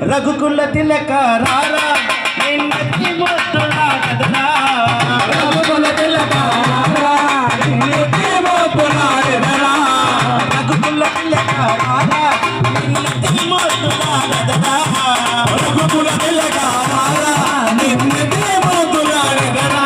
రఘుకుల తిలక రారా నిన్నెత్తి మోస్తులాడదరా రఘుకుల తిలక రారా నిన్నెత్తి మోస్తులాడదరా రఘుకుల తిలక రారా నిన్నెత్తి మోస్తులాడదరా రఘుకుల తిలక రారా నిన్నెత్తి మోస్తులాడదరా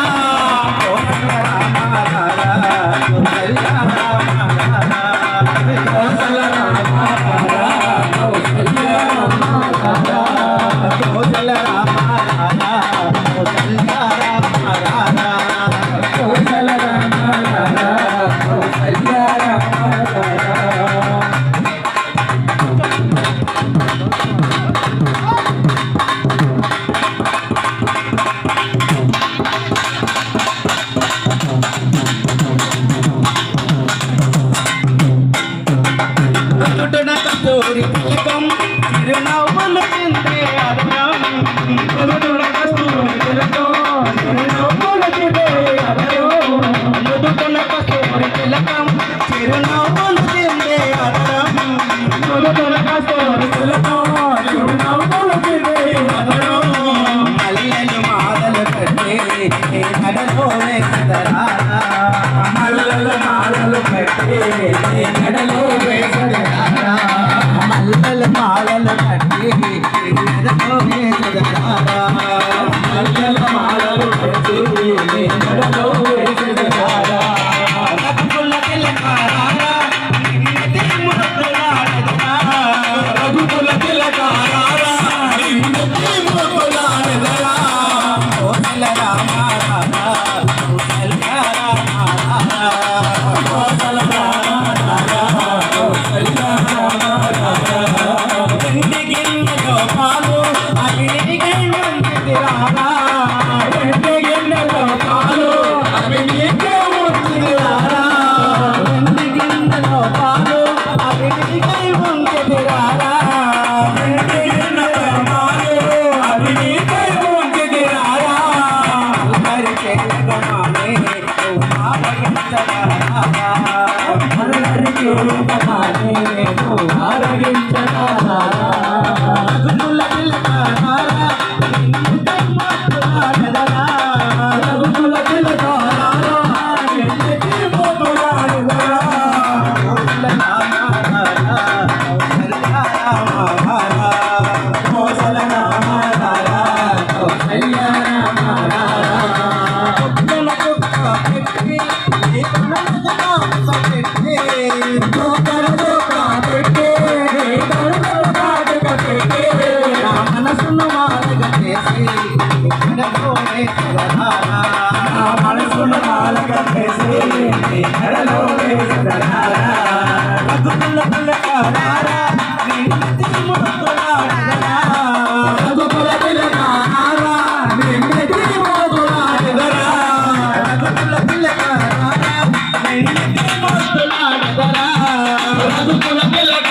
కస్తూరి తిలకం చిరునవ్వులు చిందే అదనం నుదుటిన కస్తూరి తిలకం చిరునవ్వులు చిందే అదనం నుదుటిన కస్తూరి తిలకం చిరునవ్వులు చిందే అదనం నుదుటిన కస్తూరి తిలకం చిరునవ్వులు చిందే అదనం మల్లెలు మాలలు కట్టే నడలో వేసదరా మల్లెలు మాలలు కట్టే నడలో వేసదరా మల్లెల మాలలు కట్టి మెడలో వేసదరా మల్లెల మాలలు కట్టి మెడలో వేసదరా రఘుకుల తిలక రారా నిన్నెత్తి మోస్తులాడదరా రఘుకుల తిలక రారా నిన్నెత్తి మోస్తులాడదరా కోసల రామ రామ కోసల రామ రామ కోసల రామ రామ కోసల రఘుకుల తిలక